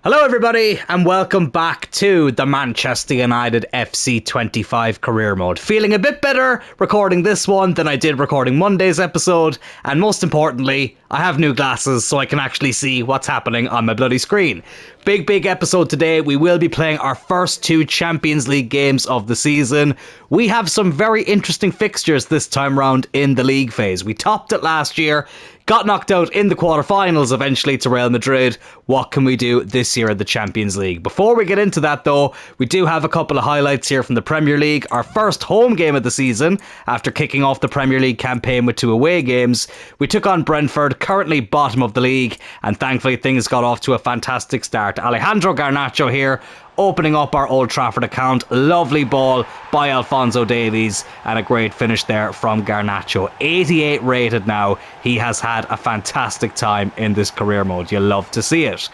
Hello everybody and welcome back to the Manchester United FC 25 career mode. Feeling a bit better recording this one than I did recording Monday's episode, and most importantly, I have new glasses so I can actually see what's happening on my bloody screen. Big episode today. We will be playing our first two Champions League games of the season. We have some very interesting fixtures this time round in the league phase. We topped it last year, got knocked out in the quarterfinals eventually to Real Madrid. What can we do this year in the Champions League? Before we get into that though, we do have a couple of highlights here from the Premier League. Our first home game of the season after kicking off the Premier League campaign with 2 away games. We took on Brentford, currently bottom of the league, and thankfully things got off to a fantastic start. Alejandro Garnacho here, opening up our Old Trafford account. Lovely ball by Alphonso Davies and a great finish there from Garnacho. 88 rated now. He has had a fantastic time in this career mode. You'll love to see it.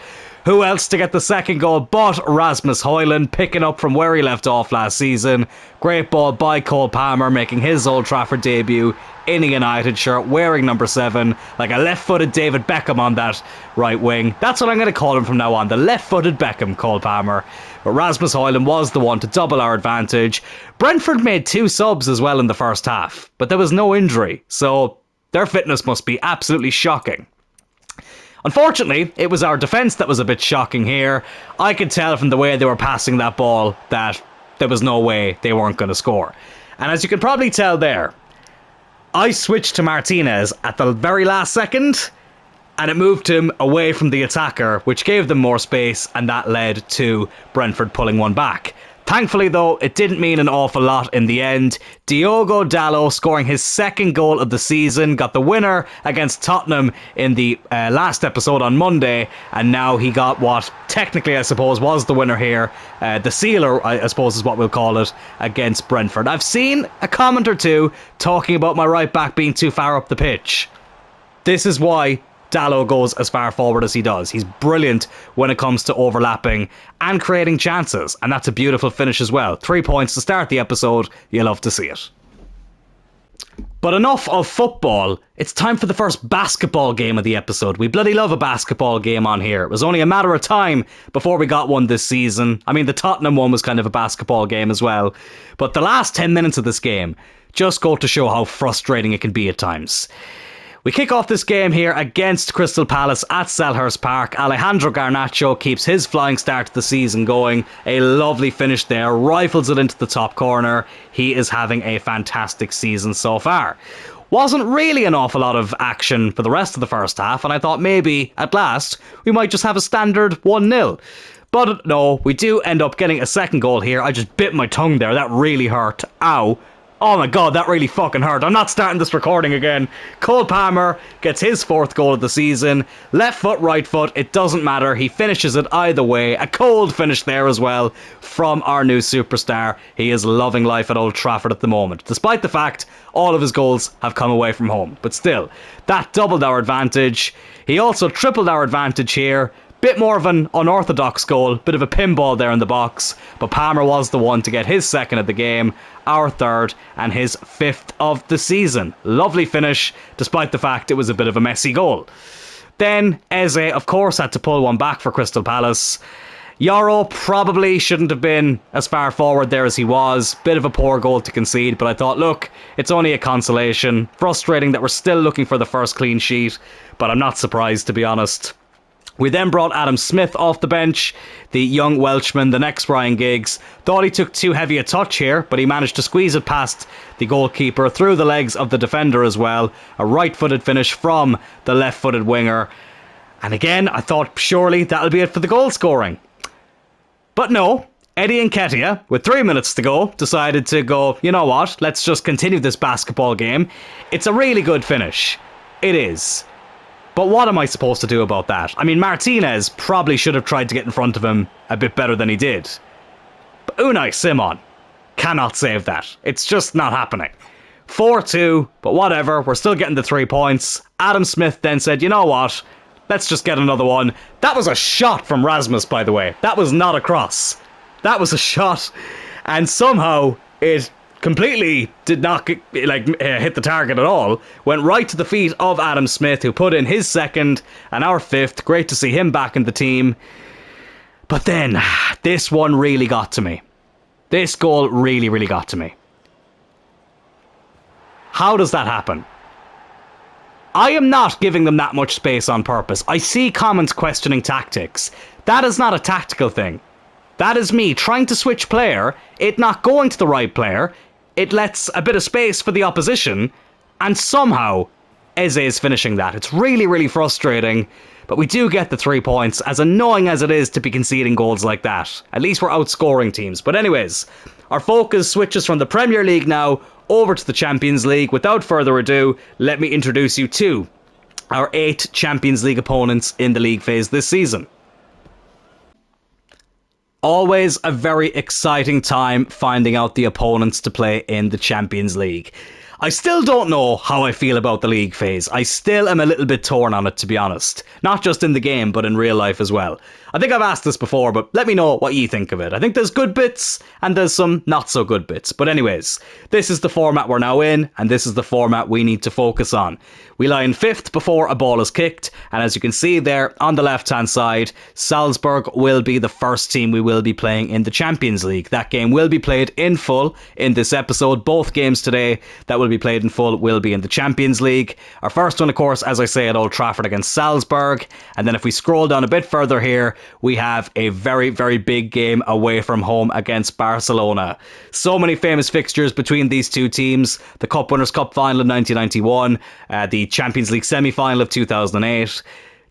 Who else to get the second goal but Rasmus Højlund, picking up from where he left off last season. Great ball by Cole Palmer, making his Old Trafford debut in a United shirt, wearing number 7, like a left-footed David Beckham on that right wing. That's what I'm going to call him from now on, the left-footed Beckham, Cole Palmer. But Rasmus Højlund was the one to double our advantage. Brentford made 2 subs as well in the first half, but there was no injury, so their fitness must be absolutely shocking. Unfortunately, it was our defence that was a bit shocking here. I could tell from the way they were passing that ball that there was no way they weren't going to score. And as you can probably tell there, I switched to Martinez at the very last second, and it moved him away from the attacker, which gave them more space, and that led to Brentford pulling one back. Thankfully though, it didn't mean an awful lot in the end. Diogo Dalot scoring his second goal of the season, got the winner against Tottenham in the last episode on Monday, and now he got what technically I suppose was the winner here, the sealer I suppose is what we'll call it, against Brentford. I've seen a comment or two talking about my right back being too far up the pitch. This is why Dalot goes as far forward as he does. He's brilliant when it comes to overlapping and creating chances, and that's a beautiful finish as well. 3 points to start the episode. You'll love to see it. But enough of football. It's time for the first basketball game of the episode. We bloody love a basketball game on here. It was only a matter of time before we got one this season. I mean, the Tottenham one was kind of a basketball game as well. But the last 10 minutes of this game just go to show how frustrating it can be at times. We kick off this game here against Crystal Palace at Selhurst Park. Alejandro Garnacho keeps his flying start to the season going. A lovely finish there, rifles it into the top corner. He is having a fantastic season so far. Wasn't really an awful lot of action for the rest of the first half, and I thought maybe, at last, we might just have a standard 1-0. But no, we do end up getting a second goal here. I just bit my tongue there, that really hurt. Ow. Oh my god, that really fucking hurt. I'm not starting this recording again. Cole Palmer gets his 4th goal of the season. Left foot, right foot, it doesn't matter. He finishes it either way. A cold finish there as well from our new superstar. He is loving life at Old Trafford at the moment, despite the fact all of his goals have come away from home. But still, that doubled our advantage. He also tripled our advantage here. Bit more of an unorthodox goal, bit of a pinball there in the box, but Palmer was the one to get his 2nd of the game, our 3rd, and his 5th of the season. Lovely finish, despite the fact it was a bit of a messy goal. Then Eze, of course, had to pull one back for Crystal Palace. Yoro probably shouldn't have been as far forward there as he was. Bit of a poor goal to concede, but I thought, look, it's only a consolation. Frustrating that we're still looking for the first clean sheet, but I'm not surprised, to be honest. We then brought Adam Smith off the bench, the young Welshman, the next Ryan Giggs. Thought he took too heavy a touch here, but he managed to squeeze it past the goalkeeper, through the legs of the defender as well. A right-footed finish from the left-footed winger. And again, I thought surely that'll be it for the goal scoring. But no, Eddie Nketiah, with 3 minutes to go, decided to go, you know what, let's just continue this basketball game. It's a really good finish. It is. But what am I supposed to do about that? I mean, Martinez probably should have tried to get in front of him a bit better than he did. But Unai Simon cannot save that. It's just not happening. 4-2, but whatever, we're still getting the 3 points. Adam Smith then said, you know what, let's just get another one. That was a shot from Rasmus, by the way. That was not a cross. That was a shot. And somehow it completely did not hit the target at all. Went right to the feet of Adam Smith, who put in his 2nd and our 5th. Great to see him back in the team. But then, this one really got to me. This goal really, really got to me. How does that happen? I am not giving them that much space on purpose. I see comments questioning tactics. That is not a tactical thing. That is me trying to switch player, it not going to the right player, it lets a bit of space for the opposition, and somehow Eze is finishing that. It's really, really frustrating, but we do get the 3 points, as annoying as it is to be conceding goals like that. At least we're outscoring teams. But anyways, our focus switches from the Premier League now over to the Champions League. Without further ado, let me introduce you to our 8 Champions League opponents in the league phase this season. Always a very exciting time finding out the opponents to play in the Champions League. I still don't know how I feel about the league phase. I still am a little bit torn on it, to be honest. Not just in the game, but in real life as well. I think I've asked this before, but let me know what you think of it. I think there's good bits, and there's some not so good bits. But anyways, this is the format we're now in, and this is the format we need to focus on. We lie in 5th before a ball is kicked, and as you can see there on the left-hand side, Salzburg will be the first team we will be playing in the Champions League. That game will be played in full in this episode. Both games today that will be played in full will be in the Champions League. Our first one, of course, as I say, at Old Trafford against Salzburg. And then if we scroll down a bit further here, we have a very, very big game away from home against Barcelona. So many famous fixtures between these two teams. The Cup Winners' Cup final in 1991, the Champions League semi-final of 2008.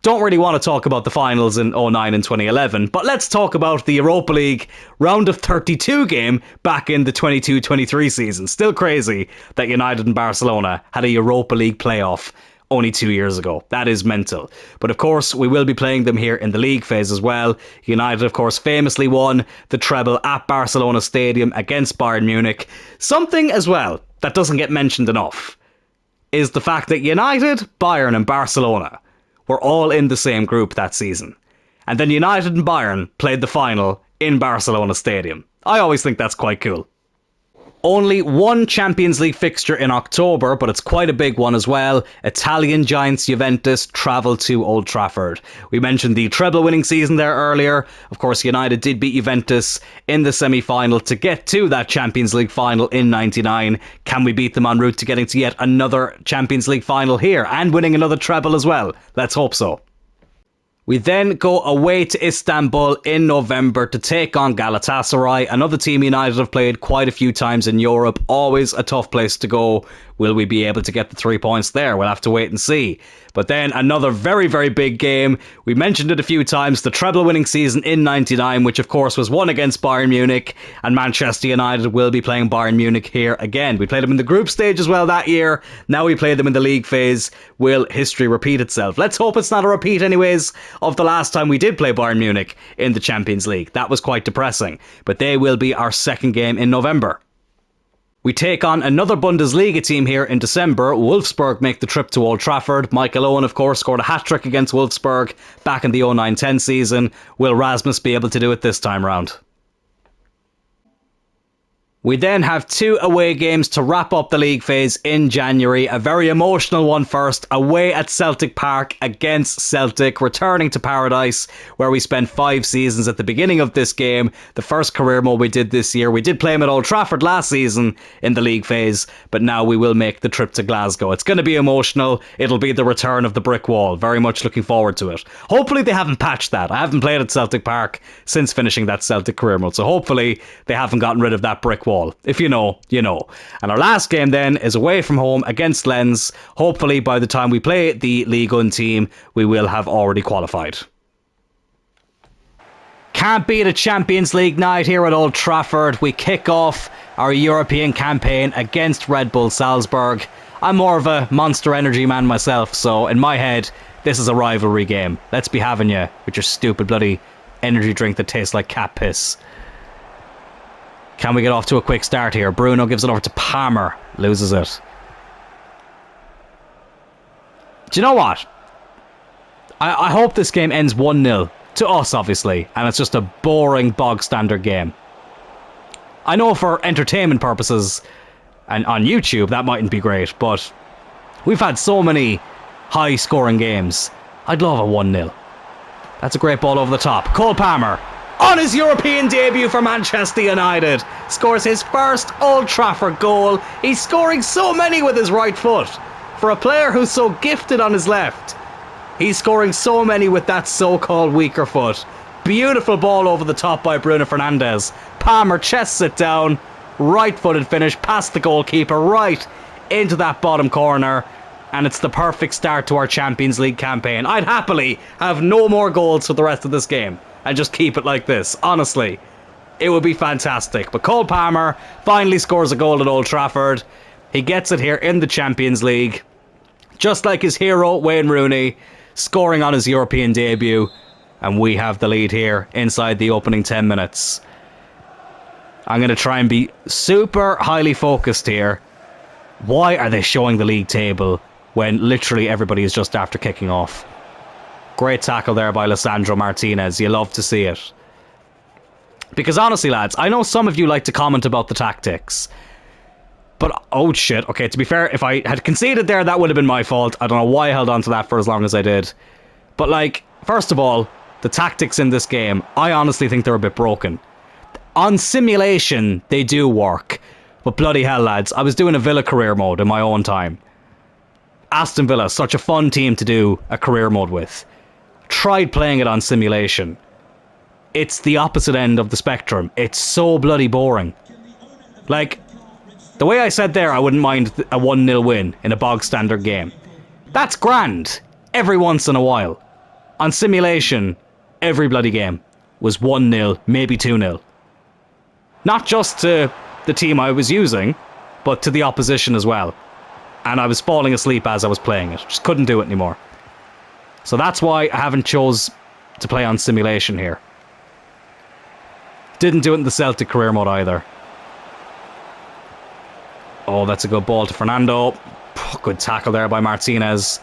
Don't really want to talk about the finals in 2009 and 2011, but let's talk about the Europa League round of 32 game back in the 22-23 season. Still crazy that United and Barcelona had a Europa League playoff only 2 years ago. That is mental. But of course, we will be playing them here in the league phase as well. United, of course, famously won the treble at Barcelona Stadium against Bayern Munich. Something as well that doesn't get mentioned enough is the fact that United, Bayern and Barcelona were all in the same group that season. And then United and Bayern played the final in Barcelona Stadium. I always think that's quite cool. Only one Champions League fixture in October, but it's quite a big one as well. Italian giants Juventus travel to Old Trafford. We mentioned the treble winning season there earlier. Of course, United did beat Juventus in the semi-final to get to that Champions League final in 99. Can we beat them en route to getting to yet another Champions League final here and winning another treble as well? Let's hope so. We then go away to Istanbul in November to take on Galatasaray, another team United have played quite a few times in Europe. Always a tough place to go. Will we be able to get the 3 points there? We'll have to wait and see. But then another very, very big game. We mentioned it a few times. The treble winning season in 99, which of course was won against Bayern Munich. And Manchester United will be playing Bayern Munich here again. We played them in the group stage as well that year. Now we play them in the league phase. Will history repeat itself? Let's hope it's not a repeat anyways of the last time we did play Bayern Munich in the Champions League. That was quite depressing. But they will be our second game in November. We take on another Bundesliga team here in December. Wolfsburg make the trip to Old Trafford. Michael Owen, of course, scored a hat-trick against Wolfsburg back in the 09-10 season. Will Rasmus be able to do it this time round? We then have 2 away games to wrap up the league phase in January. A very emotional one first, away at Celtic Park against Celtic, returning to paradise, where we spent 5 seasons at the beginning of this game. The first career mode we did this year. We did play him at Old Trafford last season in the league phase, but now we will make the trip to Glasgow. It's going to be emotional. It'll be the return of the brick wall. Very much looking forward to it. Hopefully they haven't patched that. I haven't played at Celtic Park since finishing that Celtic career mode, so hopefully they haven't gotten rid of that brick wall. If you know, you know. And our last game then is away from home against Lens. Hopefully by the time we play the Ligue 1 team, we will have already qualified. Can't beat a Champions League night here at Old Trafford. We kick off our European campaign against Red Bull Salzburg. I'm more of a Monster Energy man myself, so in my head, this is a rivalry game. Let's be having you with your stupid bloody energy drink that tastes like cat piss. Can we get off to a quick start here? Bruno gives it over to Palmer. Loses it. Do you know what? I hope this game ends 1-0. To us, obviously. And it's just a boring, bog-standard game. I know for entertainment purposes, and on YouTube, that mightn't be great, but we've had so many high-scoring games. I'd love a 1-0. That's a great ball over the top. Cole Palmer. on his European debut for Manchester United. Scores his first Old Trafford goal. He's scoring so many with his right foot. For a player who's so gifted on his left, he's scoring so many with that so-called weaker foot. Beautiful ball over the top by Bruno Fernandes. Palmer chests it down. Right-footed finish past the goalkeeper right into that bottom corner. And it's the perfect start to our Champions League campaign. I'd happily have no more goals for the rest of this game and just keep it like this. Honestly, it would be fantastic. But Cole Palmer finally scores a goal at Old Trafford. He gets it here in the Champions League. Just like his hero, Wayne Rooney, scoring on his European debut. And we have the lead here inside the opening 10 minutes. I'm going to try and be super highly focused here. Why are they showing the league table when literally everybody is just after kicking off? Great tackle there by Lisandro Martinez. You love to see it. Because honestly, lads, I know some of you like to comment about the tactics. But, oh shit, okay, to be fair, if I had conceded there, that would have been my fault. I don't know why I held on to that for as long as I did. But, like, first of all, the tactics in this game, I honestly think they're a bit broken. On simulation, they do work. But bloody hell, lads, I was doing a Villa career mode in my own time. Aston Villa, such a fun team to do a career mode with. Tried playing it on simulation. It's the opposite end of the spectrum. It's so bloody boring. Like, the way I said there, I wouldn't mind a 1-0 win in a bog standard game. That's grand, every once in a while. On simulation, every bloody game was 1-0, maybe 2-0. Not just to the team I was using, but to the opposition as well. And I was falling asleep as I was playing it. Just couldn't do it anymore. So that's why I haven't chose to play on simulation here. Didn't do it in the Celtic career mode either. Oh, that's a good ball to Fernando. Good tackle there by Martinez.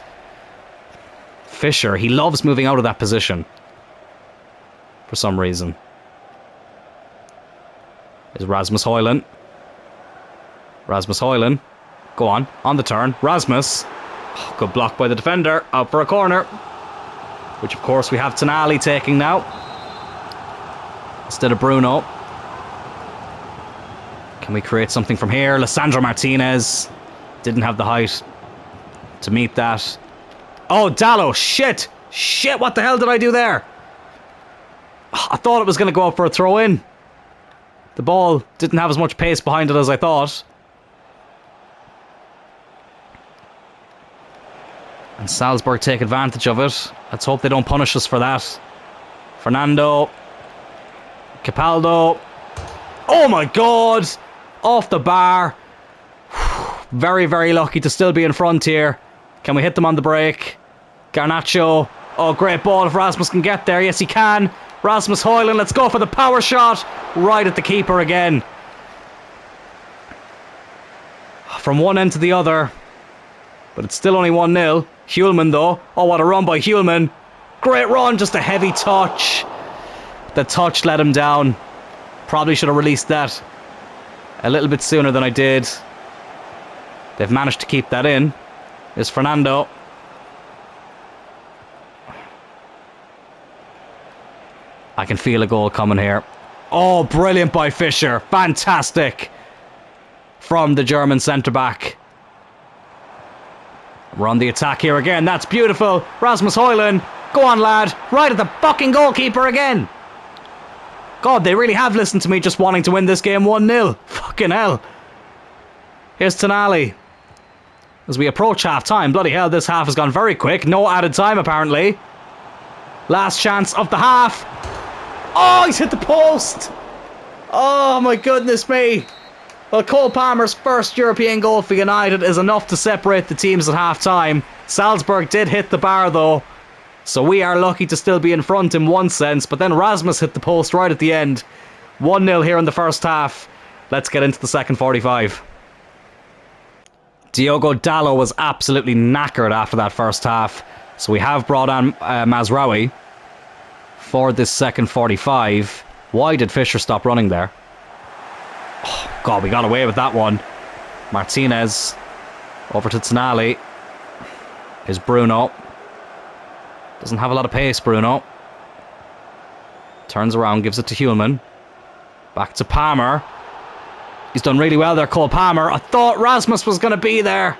Fisher, he loves moving out of that position. For some reason. Is Rasmus Højlund. Rasmus Højlund. Go on the turn. Rasmus. Oh, good block by the defender. Out for a corner. Which of course we have Tonali taking now. Instead of Bruno. Can we create something from here? Lisandro Martinez. Didn't have the height to meet that. Oh, Dallo. Shit. Shit, what the hell did I do there? I thought it was going to go up for a throw-in. The ball didn't have as much pace behind it as I thought. And Salzburg take advantage of it. Let's hope they don't punish us for that. Fernando. Capaldo. Oh my god! Off the bar. Very, very lucky to still be in front here. Can we hit them on the break? Garnacho. Oh, great ball if Rasmus can get there. Yes, he can. Rasmus Højlund, let's go for the power shot. Right at the keeper again. From one end to the other. But it's still only 1-0. Hjulman though. Oh, what a run by Hjulman. Great run, just a heavy touch. The touch let him down. Probably should have released that a little bit sooner than I did. They've managed to keep that in. Is Fernando. I can feel a goal coming here. Oh, brilliant by Fisher. Fantastic. From the German centre-back. We're on the attack here again. That's beautiful. Rasmus Højlund. Go on, lad. Right at the fucking goalkeeper again. God, they really have listened to me just wanting to win this game 1-0. Fucking hell. Here's Tonali. As we approach half-time. Bloody hell, this half has gone very quick. No added time, apparently. Last chance of the half. Oh, he's hit the post. Oh, my goodness me. Well, Cole Palmer's first European goal for United is enough to separate the teams at half-time. Salzburg did hit the bar, though. So we are lucky to still be in front in one sense. But then Rasmus hit the post right at the end. 1-0 here in the first half. Let's get into the second 45. Diogo Dallo was absolutely knackered after that first half. So we have brought on Mazraoui for this second 45. Why did Fisher stop running there? Oh, God, we got away with that one. Martinez. Over to Tonali. Is Bruno. Doesn't have a lot of pace, Bruno. Turns around, gives it to Hulman. Back to Palmer. He's done really well there, Cole Palmer. I thought Rasmus was going to be there.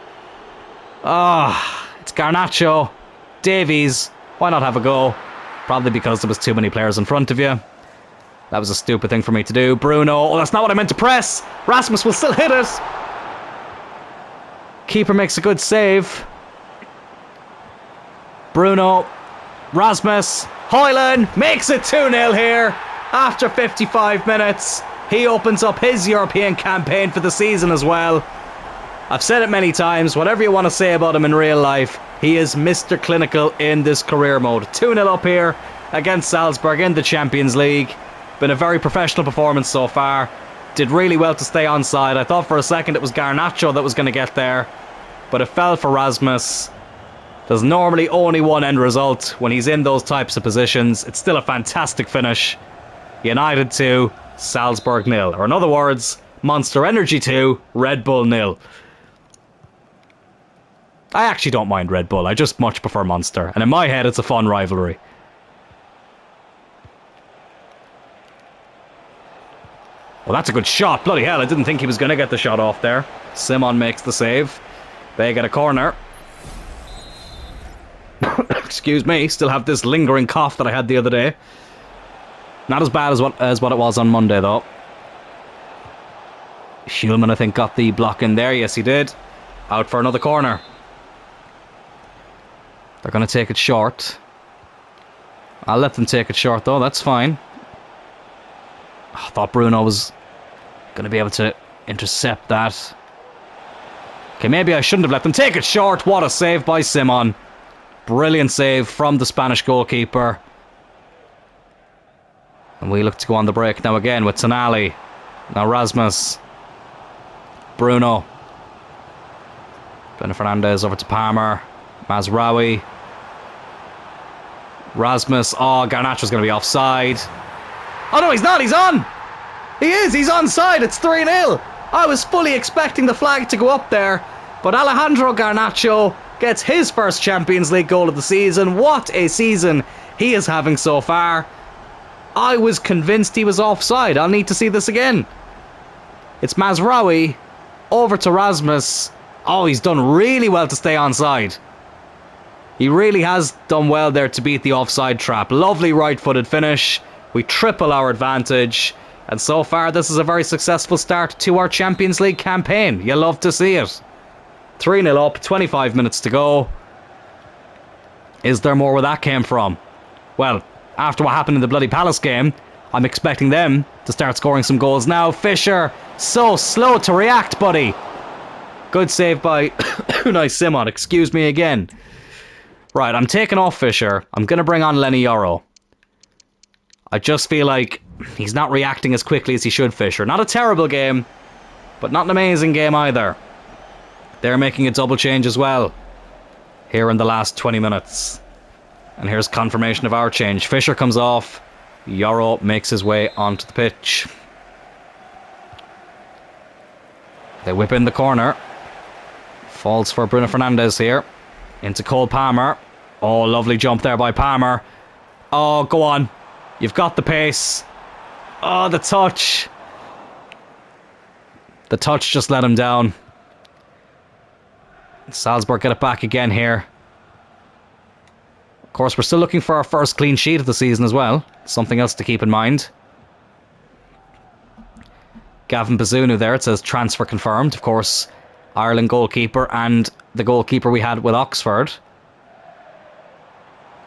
It's Garnacho. Davies. Why not have a go? Probably because there was too many players in front of you. That was a stupid thing for me to do. Bruno. Oh, that's not what I meant to press. Rasmus will still hit it. Keeper makes a good save. Bruno. Rasmus. Højlund makes it 2-0 here. After 55 minutes. He opens up his European campaign for the season as well. I've said it many times. Whatever you want to say about him in real life, he is Mr. Clinical in this career mode. 2-0 up here against Salzburg in the Champions League. Been a very professional performance so far. Did really well to stay onside. I thought for a second it was Garnacho that was going to get there, but it fell for Rasmus. There's normally only one end result when he's in those types of positions. It's still a fantastic finish. United 2, Salzburg 0. Or in other words, Monster Energy 2, Red Bull 0. I actually don't mind Red Bull. I just much prefer Monster. And in my head, it's a fun rivalry. Well, that's a good shot. Bloody hell, I didn't think he was going to get the shot off there. Simon makes the save. They get a corner. Excuse me, still have this lingering cough that I had the other day. Not as bad as what it was on Monday, though. Hulman, I think, got the block in there. Yes, he did. Out for another corner. They're going to take it short. I'll let them take it short, though. That's fine. I thought Bruno was going to be able to intercept that. Okay, maybe I shouldn't have let them take it short. What a save by Simon. Brilliant save from the Spanish goalkeeper. And we look to go on the break now again with Tonali. Now Rasmus. Bruno. Bruno Fernandes over to Palmer. Mazraoui. Rasmus. Oh, Garnacho's going to be offside. Oh no, he's not. He's on. He is. He's onside. It's 3-0. I was fully expecting the flag to go up there. But Alejandro Garnacho gets his first Champions League goal of the season. What a season he is having so far. I was convinced he was offside. I'll need to see this again. It's Mazraoui over to Rasmus. Oh, he's done really well to stay onside. He really has done well there to beat the offside trap. Lovely right-footed finish. We triple our advantage. And so far, this is a very successful start to our Champions League campaign. You love to see it. 3-0 up, 25 minutes to go. Is there more where that came from? Well, after what happened in the bloody Palace game, I'm expecting them to start scoring some goals now. Fisher, so slow to react, buddy. Good save by Unai Simon. Excuse me again. Right, I'm taking off Fisher. I'm going to bring on Lenny Yoro. I just feel like he's not reacting as quickly as he should, Fisher. Not a terrible game, but not an amazing game either. They're making a double change as well here in the last 20 minutes. And here's confirmation of our change. Fisher comes off. Yoro makes his way onto the pitch. They whip in the corner. Falls for Bruno Fernandes here. Into Cole Palmer. Oh, lovely jump there by Palmer. Oh, go on. You've got the pace. Oh, the touch. The touch just let him down. Salzburg get it back again here. Of course, we're still looking for our first clean sheet of the season as well. Something else to keep in mind. Gavin Bazunu there. It says transfer confirmed. Of course, Ireland goalkeeper and the goalkeeper we had with Oxford.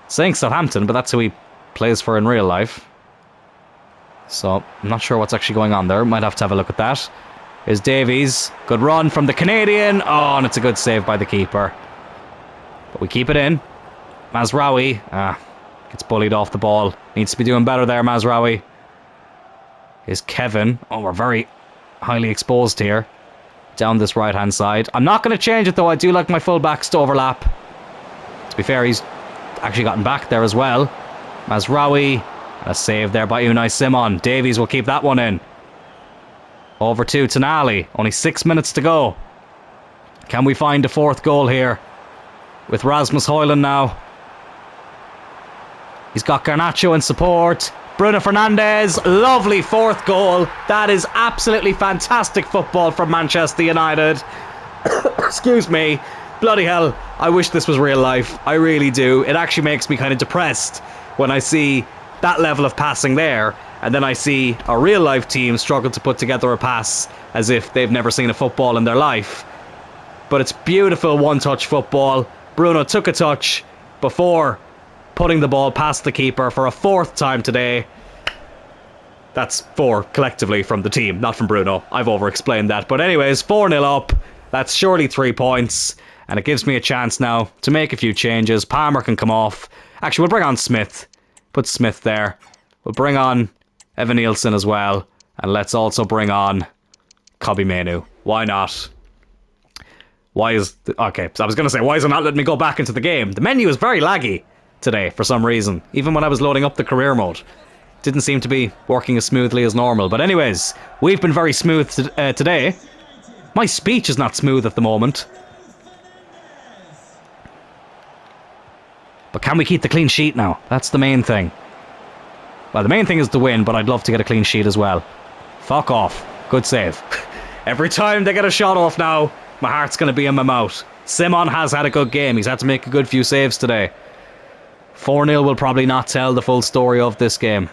Saying Southampton, but that's who he plays for in real life. So, I'm not sure what's actually going on there. Might have to have a look at that. Here's Davies. Good run from the Canadian. Oh, and it's a good save by the keeper. But we keep it in. Mazraoui. Gets bullied off the ball. Needs to be doing better there, Mazraoui. Here's Kevin. Oh, we're very highly exposed here. Down this right-hand side. I'm not going to change it, though. I do like my full-backs to overlap. To be fair, he's actually gotten back there as well. Mazraoui. A save there by Unai Simon. Davies will keep that one in. Over to Tonali. Only 6 minutes to go. Can we find a fourth goal here? With Rasmus Højlund now. He's got Garnacho in support. Bruno Fernandes, lovely fourth goal. That is absolutely fantastic football from Manchester United. Excuse me. Bloody hell, I wish this was real life. I really do. It actually makes me kind of depressed when I see that level of passing there, and then I see a real life team struggle to put together a pass as if they've never seen a football in their life. But it's beautiful one-touch football. Bruno took a touch before putting the ball past the keeper for a fourth time today. That's 4 collectively from the team, not from Bruno. I've over-explained that. But anyways, 4-0 up. That's surely 3 points. And it gives me a chance now to make a few changes. Palmer can come off. Actually, we'll bring on Smith. Put Smith there. We'll bring on Evan Nielsen as well. And let's also bring on Kobbie Mainoo. Why not? Okay, so I was going to say, why is it not letting me go back into the game? The menu is very laggy today for some reason. Even when I was loading up the career mode. Didn't seem to be working as smoothly as normal. But anyways, we've been very smooth today. My speech is not smooth at the moment. But can we keep the clean sheet now? That's the main thing. Well, the main thing is the win, but I'd love to get a clean sheet as well. Fuck off. Good save. Every time they get a shot off now, my heart's going to be in my mouth. Simon has had a good game. He's had to make a good few saves today. 4-0 will probably not tell the full story of this game.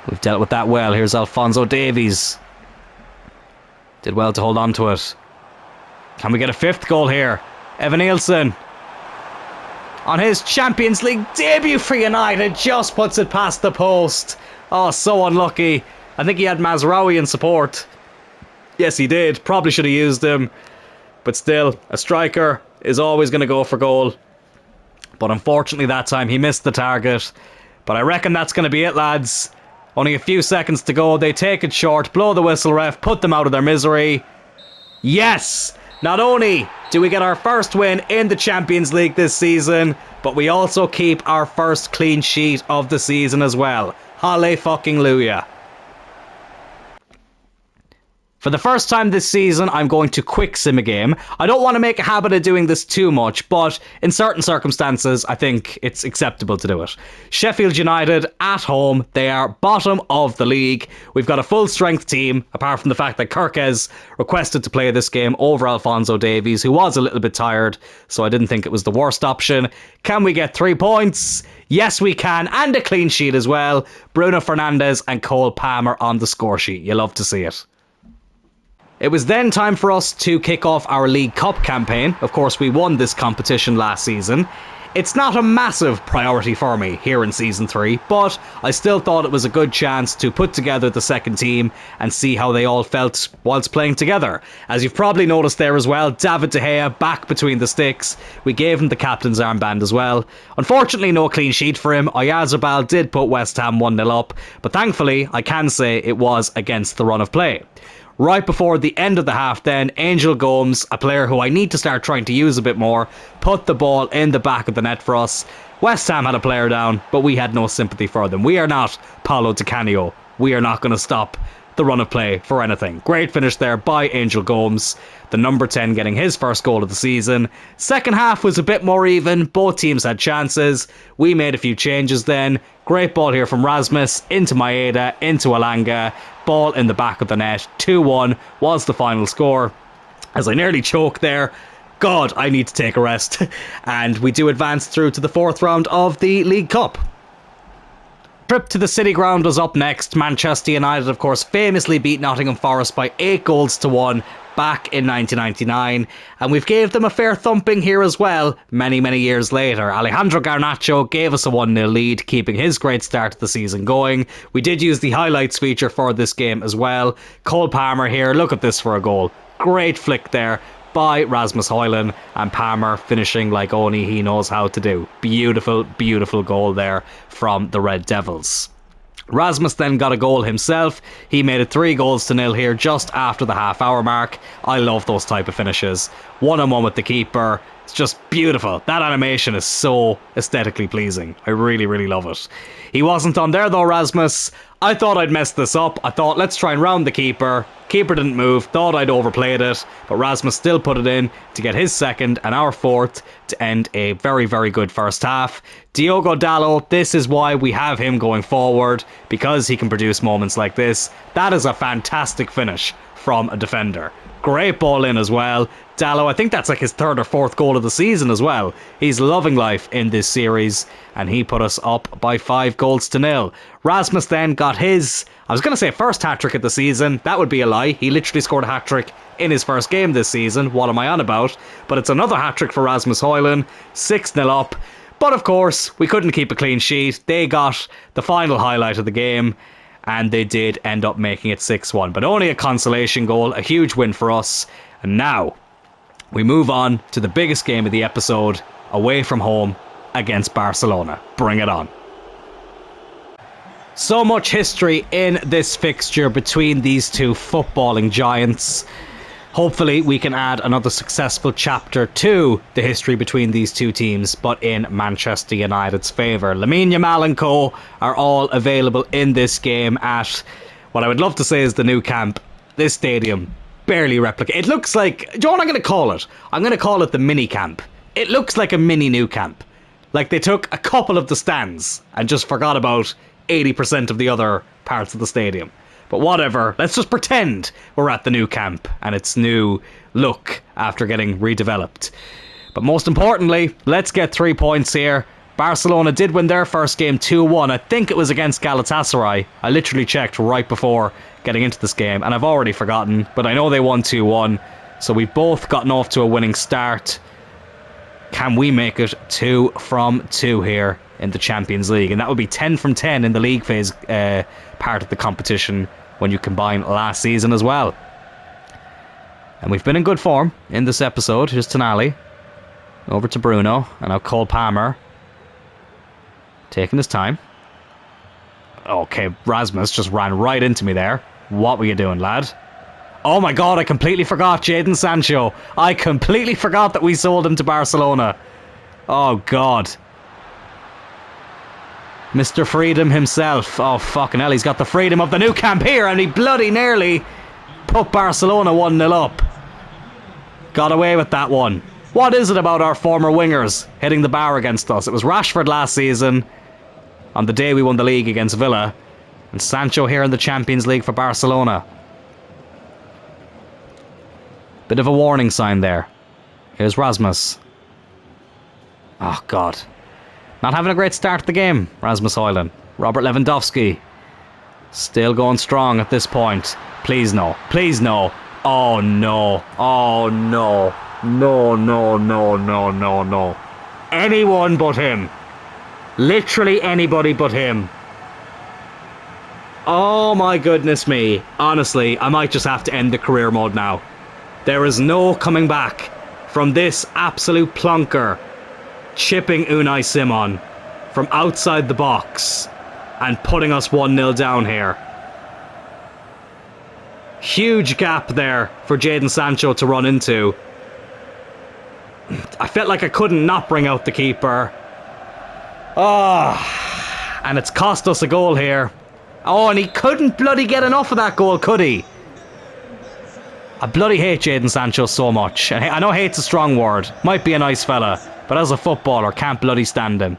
We've dealt with that well. Here's Alphonso Davies. Did well to hold on to it. Can we get a 5th goal here? Evan Nielsen, on his Champions League debut for United, just puts it past the post. Oh, so unlucky. I think he had Mazraoui in support. Yes, he did. Probably should have used him. But still, a striker is always going to go for goal. But unfortunately that time he missed the target. But I reckon that's going to be it, lads. Only a few seconds to go. They take it short. Blow the whistle, ref. Put them out of their misery. Yes! Not only do we get our first win in the Champions League this season, but we also keep our first clean sheet of the season as well. Halle-fucking-luya. For the first time this season, I'm going to quick sim a game. I don't want to make a habit of doing this too much, but in certain circumstances, I think it's acceptable to do it. Sheffield United at home, they are bottom of the league. We've got a full strength team, apart from the fact that Kirkes requested to play this game over Alphonso Davies, who was a little bit tired, so I didn't think it was the worst option. Can we get 3 points? Yes, we can, and a clean sheet as well. Bruno Fernandes and Cole Palmer on the score sheet. You love to see it. It was then time for us to kick off our League Cup campaign. Of course, we won this competition last season. It's not a massive priority for me here in Season 3, but I still thought it was a good chance to put together the second team and see how they all felt whilst playing together. As you've probably noticed there as well, David De Gea back between the sticks. We gave him the captain's armband as well. Unfortunately, no clean sheet for him. Oyarzabal did put West Ham 1-0 up, but thankfully, I can say it was against the run of play. Right before the end of the half then, Angel Gomes, a player who I need to start trying to use a bit more, put the ball in the back of the net for us. West Ham had a player down, but we had no sympathy for them. We are not Paulo Di Canio. We are not going to stop the run of play for anything. Great finish there by Angel Gomes, the number 10 getting his first goal of the season. Second half was a bit more even. Both teams had chances. We made a few changes then. Great ball here from Rasmus into Maeda, into Elanga. Ball in the back of the net. 2-1 was the final score. As I nearly choked there. God, I need to take a rest. And we do advance through to the 4th round of the League Cup. Trip to the City Ground was up next. Manchester United, of course, famously beat Nottingham Forest by 8-1 back in 1999, and we've gave them a fair thumping here as well many years later. Alejandro Garnacho gave us a 1-0 lead, keeping his great start to the season going. We did use the highlights feature for this game as well. Cole Palmer here, look at this for a goal. Great flick there by Rasmus Højlund, and Palmer finishing like only he knows how to do. Beautiful goal there from the Red Devils. Rasmus then got a goal himself. He made it 3-0 here just after the half-hour mark. I love those type of finishes. 1-on-1 with the keeper. It's just beautiful. That animation is so aesthetically pleasing. I really, really love it. He wasn't on there though, Rasmus. I thought I'd messed this up. I thought, let's try and round the keeper. Keeper didn't move. Thought I'd overplayed it. But Rasmus still put it in to get his second and our fourth to end a very, very good first half. Diogo Dalot, this is why we have him going forward. Because he can produce moments like this. That is a fantastic finish from a defender. Great ball in as well. Dalot, I think that's like his third or fourth goal of the season as well. He's loving life in this series, and he put us up by 5-0. Rasmus then got his, I was going to say first hat-trick of the season. That would be a lie. He literally scored a hat-trick in his first game this season. What am I on about? But it's another hat-trick for Rasmus Højlund. 6-0 up. But of course, we couldn't keep a clean sheet. They got the final highlight of the game, and they did end up making it 6-1. But only a consolation goal, a huge win for us. And now we move on to the biggest game of the episode, away from home against Barcelona. Bring it on. So much history in this fixture between these two footballing giants. Hopefully we can add another successful chapter to the history between these two teams, but in Manchester United's favour. Lamine Yamal and co are all available in this game at what I would love to say is the new camp. This stadium, barely replicate. It looks like, do you know what I'm going to call it? I'm going to call it the mini camp. It looks like a mini new camp. Like they took a couple of the stands and just forgot about 80% of the other parts of the stadium. But whatever, let's just pretend we're at the new camp and its new look after getting redeveloped. But most importantly, let's get 3 points here. Barcelona did win their first game 2-1. I think it was against Galatasaray. I literally checked right before getting into this game and I've already forgotten, but I know they won 2-1. So we've both gotten off to a winning start. Can we make it 2 from 2 here in the Champions League? And that would be 10 from 10 in the league phase part of the competition when you combine last season as well. And we've been in good form in this episode. Here's Tonali over to Bruno, and now Cole Palmer taking his time. Okay, Rasmus just ran right into me there. What were you doing, lad? Oh my god, I completely forgot Jadon Sancho. I completely forgot that we sold him to Barcelona. Oh god. Mr. Freedom himself. Oh fucking hell, he's got the freedom of the new camp here, and he bloody nearly put Barcelona 1-0 up. Got away with that one. What is it about our former wingers hitting the bar against us? It was Rashford last season on the day we won the league against Villa, and Sancho here in the Champions League for Barcelona. Bit of a warning sign there. Here's Rasmus. Oh god. Not having a great start to the game, Rasmus Højlund. Robert Lewandowski. Still going strong at this point. Please no. Please no. Oh no. Oh no. No, no, no, no, no, no. Anyone but him. Literally anybody but him. Oh my goodness me. Honestly, I might just have to end the career mode now. There is no coming back from this absolute plonker chipping Unai Simon from outside the box and putting us 1-0 down here. Huge gap there for Jadon Sancho to run into. I felt like I couldn't not bring out the keeper. Oh, and it's cost us a goal here. Oh, and he couldn't bloody get enough of that goal, could he? I bloody hate Jadon Sancho so much. I know hate's a strong word. Might be a nice fella, but as a footballer, can't bloody stand him.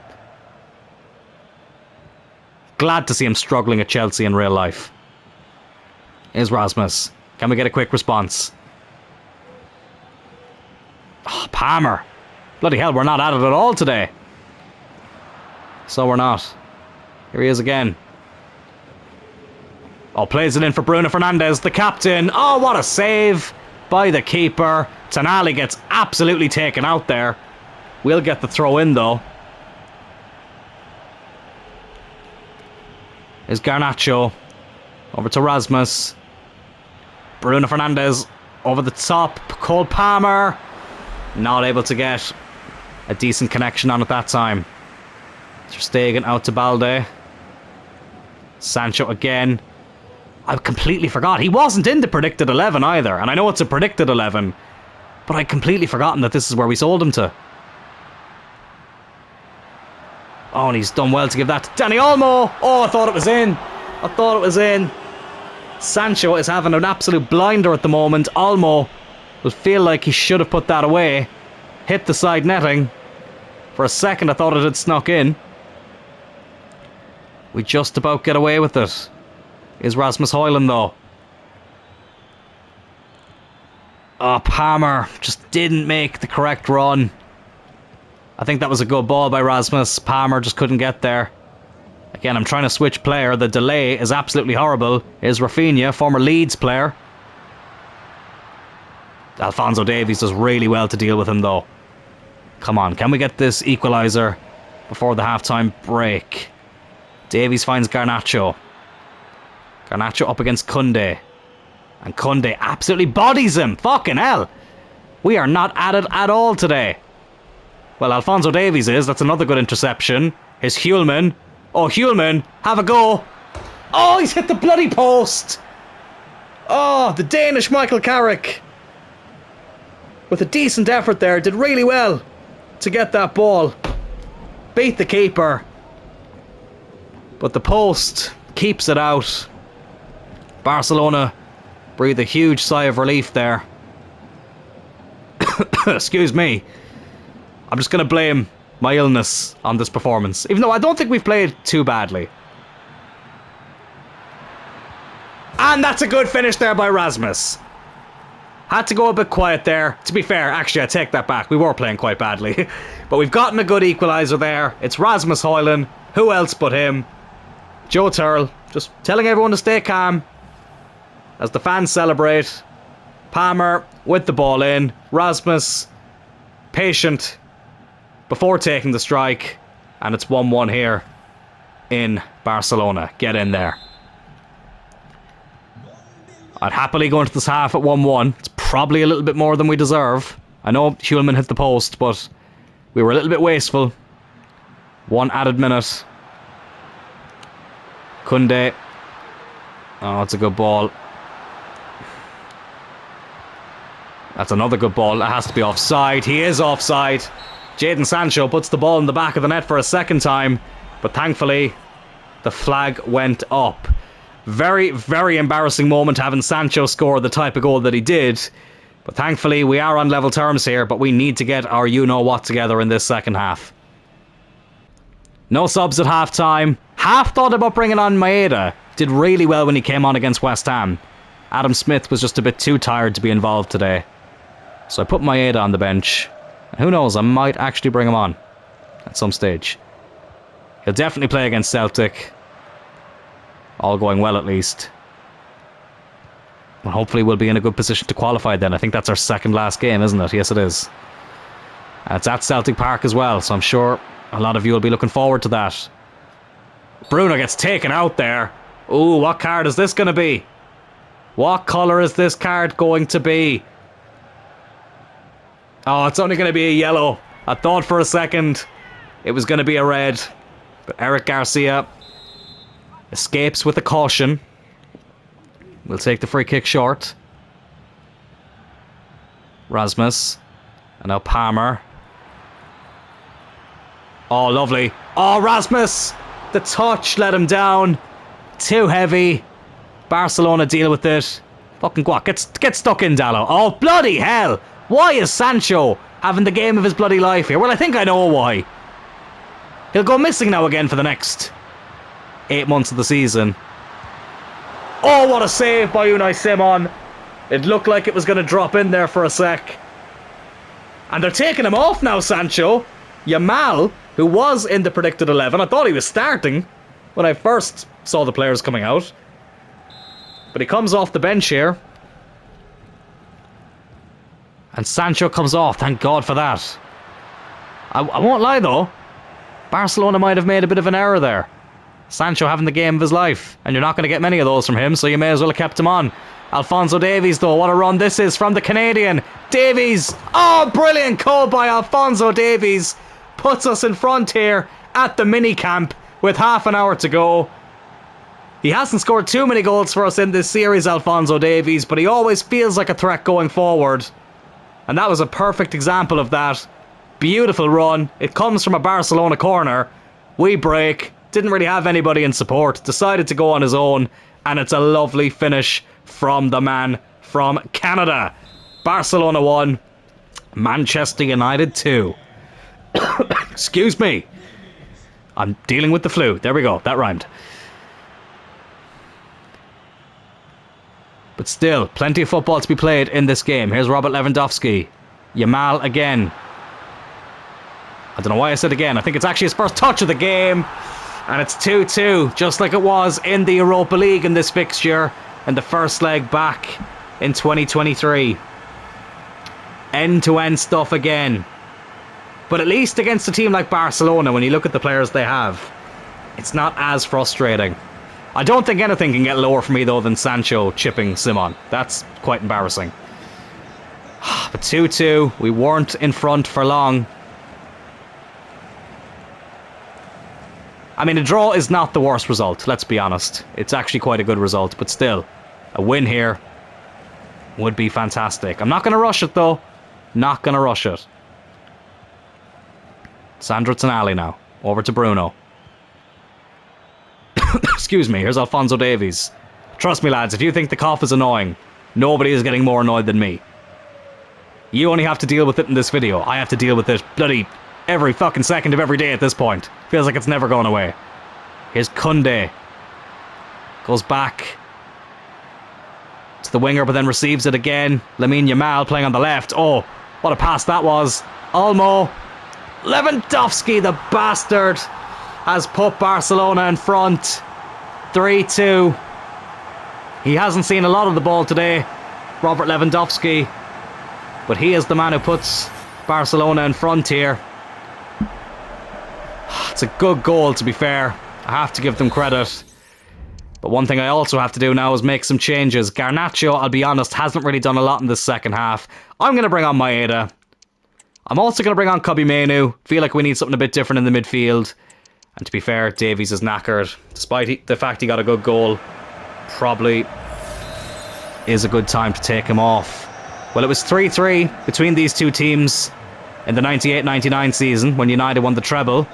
Glad to see him struggling at Chelsea in real life. Here's Rasmus. Can we get a quick response? Oh, Palmer. Bloody hell, we're not at it at all today. So we're not. Here he is again. Oh, plays it in for Bruno Fernandes, the captain. Oh, what a save by the keeper. Tonali gets absolutely taken out there. We'll get the throw in though. Here's Garnacho. Over to Rasmus. Bruno Fernandes over the top. Cole Palmer. Not able to get a decent connection on at that time. Ter Stegen out to Balde. Sancho again. I completely forgot. He wasn't in the predicted 11 either. And I know it's a predicted 11. But I'd completely forgotten that this is where we sold him to. Oh, and he's done well to give that to Danny Olmo. Oh, I thought it was in. I thought it was in. Sancho is having an absolute blinder at the moment. Olmo will feel like he should have put that away. Hit the side netting. For a second, I thought it had snuck in. We just about get away with it. Is Rasmus Højlund, though. Oh, Palmer just didn't make the correct run. I think that was a good ball by Rasmus. Palmer just couldn't get there. Again, I'm trying to switch player. The delay is absolutely horrible. Here's Rafinha, former Leeds player. Alphonso Davies does really well to deal with him, though. Come on, can we get this equaliser before the halftime break? Davies finds Garnacho. Garnacho up against Koundé. And Koundé absolutely bodies him. Fucking hell. We are not at it at all today. Well, Alphonso Davies is. That's another good interception. Here's Hjulman. Oh, Hjulman, have a go. Oh, he's hit the bloody post. Oh, the Danish Michael Carrick. With a decent effort there. Did really well to get that ball. Beat the keeper. But the post keeps it out. Barcelona breathe a huge sigh of relief there. Excuse me. I'm just going to blame my illness on this performance. Even though I don't think we've played too badly. And that's a good finish there by Rasmus. Had to go a bit quiet there. To be fair, actually, I take that back. We were playing quite badly. But we've gotten a good equaliser there. It's Rasmus Højlund. Who else but him? Joe Turl. Just telling everyone to stay calm as the fans celebrate. Palmer with the ball in. Rasmus patient before taking the strike. And it's 1-1 here in Barcelona. Get in there. I'd happily go into this half at 1-1. It's probably a little bit more than we deserve. I know Hjulman hit the post, but we were a little bit wasteful. One added minute. Koundé. Oh, it's a good ball. That's another good ball. That has to be offside. He is offside. Jadon Sancho puts the ball in the back of the net for a second time, but thankfully the flag went up. Very, very embarrassing moment having Sancho score the type of goal that he did. But thankfully we are on level terms here, but we need to get our you-know-what together in this second half. No subs at half-time. Half thought about bringing on Maeda. Did really well when he came on against West Ham. Adam Smith was just a bit too tired to be involved today. So I put Maeda on the bench. And who knows, I might actually bring him on at some stage. He'll definitely play against Celtic. All going well at least. Well, hopefully we'll be in a good position to qualify then. I think that's our second last game, isn't it? Yes, it is. And it's at Celtic Park as well, so I'm sure a lot of you will be looking forward to that. Bruno gets taken out there. Ooh, what card is this going to be? What colour is this card going to be? Oh, it's only going to be a yellow. I thought for a second it was going to be a red. But Eric Garcia escapes with a caution. We'll take the free kick short. Rasmus. And now Palmer. Oh, lovely. Oh, Rasmus! The touch let him down. Too heavy. Barcelona deal with it. Fucking go on. Get stuck in, Dallo. Oh, bloody hell! Why is Sancho having the game of his bloody life here? Well, I think I know why. He'll go missing now again for the next 8 months of the season. Oh, what a save by Unai Simon. It looked like it was going to drop in there for a sec. And they're taking him off now, Sancho. Yamal, who was in the predicted 11. I thought he was starting when I first saw the players coming out. But he comes off the bench here. And Sancho comes off. Thank God for that. I won't lie though. Barcelona might have made a bit of an error there. Sancho having the game of his life. And you're not going to get many of those from him, so you may as well have kept him on. Alphonso Davies though, what a run this is from the Canadian. Davies, oh brilliant goal by Alphonso Davies. Puts us in front here at the mini camp with half an hour to go. He hasn't scored too many goals for us in this series, Alphonso Davies, but he always feels like a threat going forward. And that was a perfect example of that. Beautiful run. It comes from a Barcelona corner. We break. Didn't really have anybody in support. Decided to go on his own. And it's a lovely finish from the man from Canada. Barcelona 1. Manchester United 2. Excuse me. I'm dealing with the flu. There we go. That rhymed. But still, plenty of football to be played in this game. Here's Robert Lewandowski. Yamal again. I don't know why I said again. I think it's actually his first touch of the game. And it's 2-2, just like it was in the Europa League in this fixture. And the first leg back in 2023. End-to-end stuff again. But at least against a team like Barcelona, when you look at the players they have, it's not as frustrating. I don't think anything can get lower for me, though, than Sancho chipping Simon. That's quite embarrassing. But 2-2, we weren't in front for long. I mean, a draw is not the worst result, let's be honest. It's actually quite a good result, but still, a win here would be fantastic. I'm not going to rush it, though. Not going to rush it. Sandro Tonali now. Over to Bruno. Excuse me, here's Alphonso Davies. Trust me, lads, if you think the cough is annoying, nobody is getting more annoyed than me. You only have to deal with it in this video. I have to deal with it bloody every fucking second of every day at this point. Feels like it's never going away. Here's Koundé. Goes back to the winger, but then receives it again. Lamine Yamal playing on the left. Oh, what a pass that was. Olmo. Lewandowski, the bastard, has put Barcelona in front. 3-2. He hasn't seen a lot of the ball today, Robert Lewandowski, but he is the man who puts Barcelona in front here. It's a good goal, to be fair. I have to give them credit. But one thing I also have to do now is make some changes. Garnacho, I'll be honest, hasn't really done a lot in this second half. I'm going to bring on Maeda. I'm also going to bring on Kobbie Mainoo. Feel like we need something a bit different in the midfield. And to be fair, Davies is knackered. Despite the fact he got a good goal, probably is a good time to take him off. Well, it was 3-3 between these two teams in the 98-99 season when United won the treble.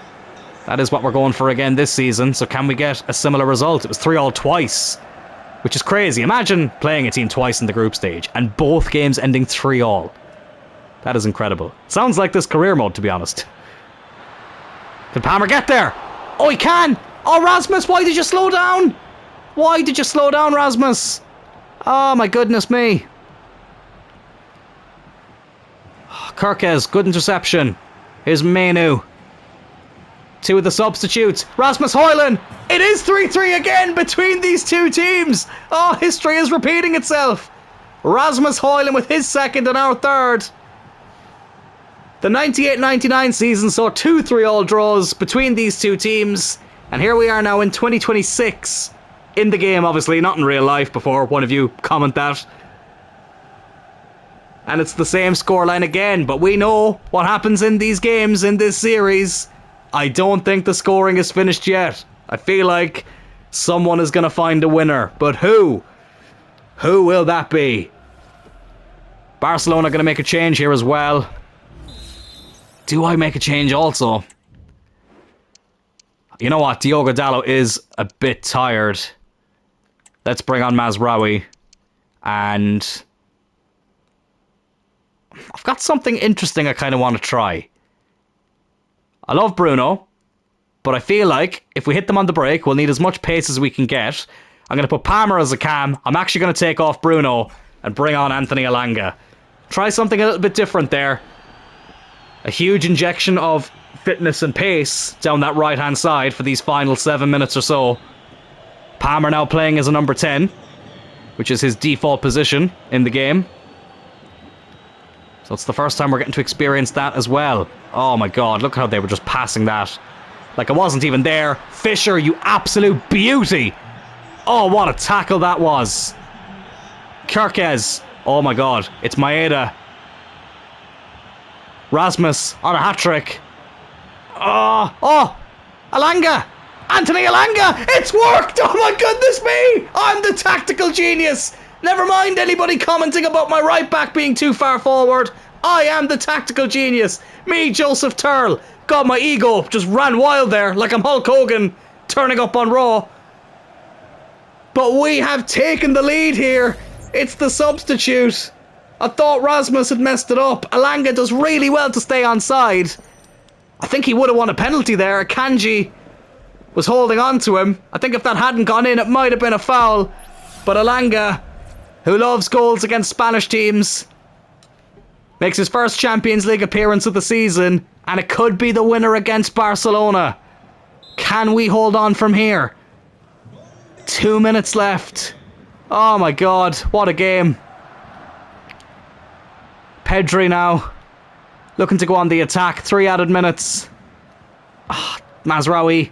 That is what we're going for again this season. So can we get a similar result? It was 3-3 twice, which is crazy. Imagine playing a team twice in the group stage and both games ending 3-3. That is incredible. Sounds like this career mode, to be honest. Can Palmer get there? Oh, he can! Oh, Rasmus, why did you slow down? Why did you slow down, Rasmus? Oh, my goodness me. Kirkes, good interception. Here's Mainoo. Two of the substitutes. Rasmus Højlund. It is 3-3 again between these two teams. Oh, history is repeating itself. Rasmus Højlund with his second and our third. The 98-99 season saw 2 3-3 draws between these two teams. And here we are now in 2026. In the game, obviously, not in real life, before one of you comment that. And it's the same scoreline again, but we know what happens in these games, in this series. I don't think the scoring is finished yet. I feel like someone is going to find a winner, but who? Who will that be? Barcelona going to make a change here as well. Do I make a change also? You know what? Diogo Dalot is a bit tired. Let's bring on Mazraoui. And I've got something interesting I kind of want to try. I love Bruno, but I feel like if we hit them on the break, we'll need as much pace as we can get. I'm going to put Palmer as a cam. I'm actually going to take off Bruno and bring on Anthony Elanga. Try something a little bit different there. A huge injection of fitness and pace down that right-hand side for these final 7 minutes or so. Palmer now playing as a number 10, which is his default position in the game. So it's the first time we're getting to experience that as well. Oh my god, look how they were just passing that. Like it wasn't even there. Fisher, you absolute beauty. Oh, what a tackle that was. Kirkes. Oh my god, it's Maeda. Rasmus on a hat-trick. Oh, Elanga. Anthony Elanga. It's worked. Oh my goodness me. I'm the tactical genius. Never mind anybody commenting about my right back being too far forward. I am the tactical genius. Me, Joseph Turl. God, my ego just ran wild there, like I'm Hulk Hogan turning up on Raw. But we have taken the lead here. It's the substitute. I thought Rasmus had messed it up. Elanga does really well to stay onside. I think he would have won a penalty there. Kanji was holding on to him. I think if that hadn't gone in, it might have been a foul. But Elanga, who loves goals against Spanish teams, makes his first Champions League appearance of the season, and it could be the winner against Barcelona. Can we hold on from here? 2 minutes left. Oh my god, what a game. Pedri now, looking to go on the attack. 3 added minutes. Mazraoui,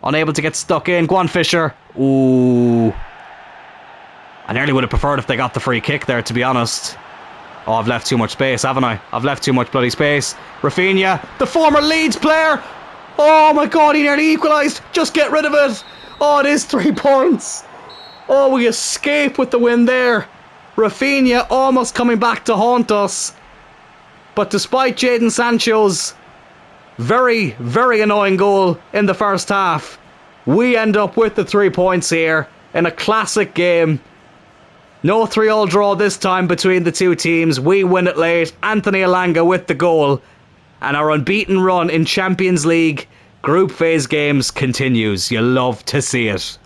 unable to get stuck in. Go on, Fisher. Ooh. I nearly would have preferred if they got the free kick there, to be honest. Oh, I've left too much space, haven't I? I've left too much bloody space. Rafinha, the former Leeds player. Oh my god, he nearly equalised. Just get rid of it. Oh, it is 3 points. Oh, we escape with the win there. Rafinha almost coming back to haunt us. But despite Jadon Sancho's very, very annoying goal in the first half, we end up with the 3 points here in a classic game. No 3-all draw this time between the two teams. We win it late. Anthony Elanga with the goal. And our unbeaten run in Champions League group phase games continues. You love to see it.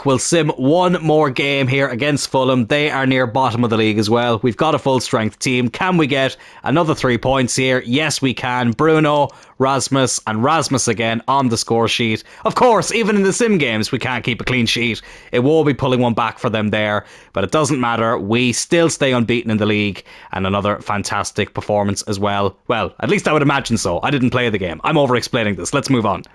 We'll sim one more game here against Fulham. They are near bottom of the league as well. We've got a full strength team. Can we get another 3 points here? Yes, we can. Bruno, Rasmus, and Rasmus again on the score sheet. Of course, even in the sim games, we can't keep a clean sheet. It will be pulling one back for them there, but it doesn't matter. We still stay unbeaten in the league, and another fantastic performance as well. Well, at least I would imagine so. I didn't play the game. I'm over-explaining this. Let's move on.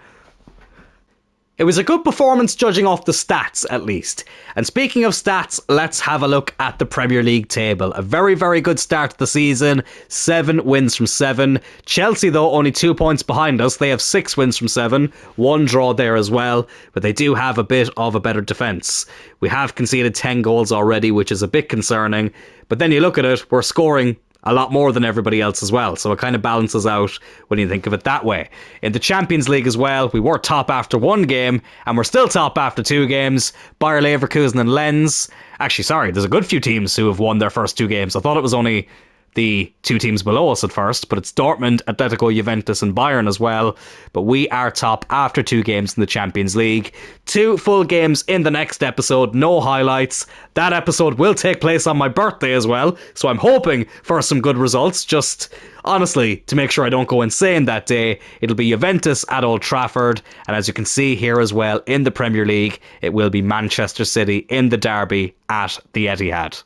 It was a good performance judging off the stats, at least. And speaking of stats, let's have a look at the Premier League table. A very, very good start to the season. 7 wins from 7. Chelsea, though, only 2 points behind us. They have 6 wins from 7. 1 draw there as well. But they do have a bit of a better defence. We have conceded 10 goals already, which is a bit concerning. But then you look at it, we're scoring a lot more than everybody else as well. So it kind of balances out when you think of it that way. In the Champions League as well, we were top after 1 game, and we're still top after 2 games. Bayer Leverkusen and Lens. Actually, sorry, there's a good few teams who have won their first 2 games. I thought it was only the 2 teams below us at first, but it's Dortmund, Atletico, Juventus and Bayern as well. But we are top after 2 games in the Champions League. 2 full games in the next episode, no highlights. That episode will take place on my birthday as well, so I'm hoping for some good results, just honestly to make sure I don't go insane that day. It'll be Juventus at Old Trafford, and as you can see here as well in the Premier League, it will be Manchester City in the derby at the Etihad.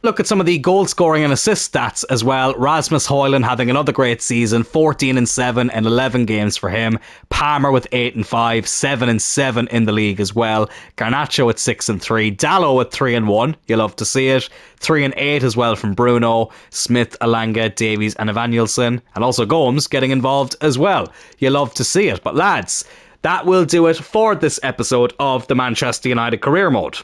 Look at some of the goal scoring and assist stats as well. Rasmus Højlund having another great season, 14 and 7 in 11 games for him. Palmer with 8 and 5, 7 and 7 in the league as well. Garnacho at 6 and 3, Dalot at 3 and 1. You love to see it. 3 and 8 as well from Bruno, Smith, Elanga, Davies and Evanilson, and also Gomes getting involved as well. You love to see it. But lads, that will do it for this episode of the Manchester United Career Mode.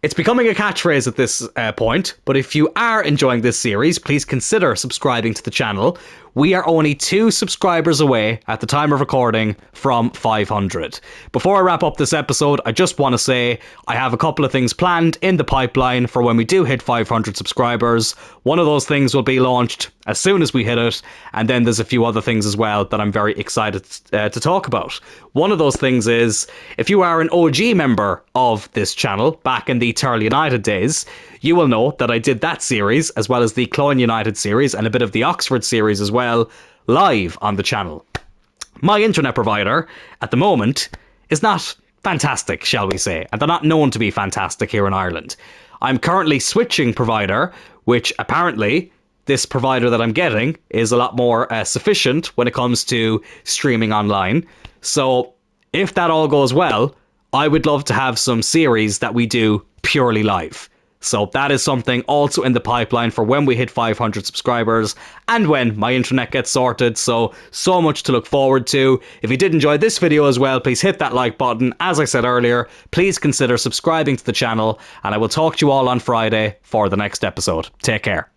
It's becoming a catchphrase at this point, but if you are enjoying this series, please consider subscribing to the channel. We are only 2 subscribers away at the time of recording from 500. Before I wrap up this episode, I just want to say I have a couple of things planned in the pipeline for when we do hit 500 subscribers. One of those things will be launched as soon as we hit it, and then there's a few other things as well that I'm very excited to talk about. One of those things is, if you are an OG member of this channel back in the Turl United days, you will know that I did that series as well as the Cloyne United series and a bit of the Oxford series as well live on the channel. My internet provider at the moment is not fantastic, shall we say, and they're not known to be fantastic here in Ireland. I'm currently switching provider, which apparently this provider that I'm getting is a lot more sufficient when it comes to streaming online. So if that all goes well, I would love to have some series that we do purely live. So that is something also in the pipeline for when we hit 500 subscribers and when my internet gets sorted. So much to look forward to. If you did enjoy this video as well, please hit that like button. As I said earlier, please consider subscribing to the channel, and I will talk to you all on Friday for the next episode. Take care.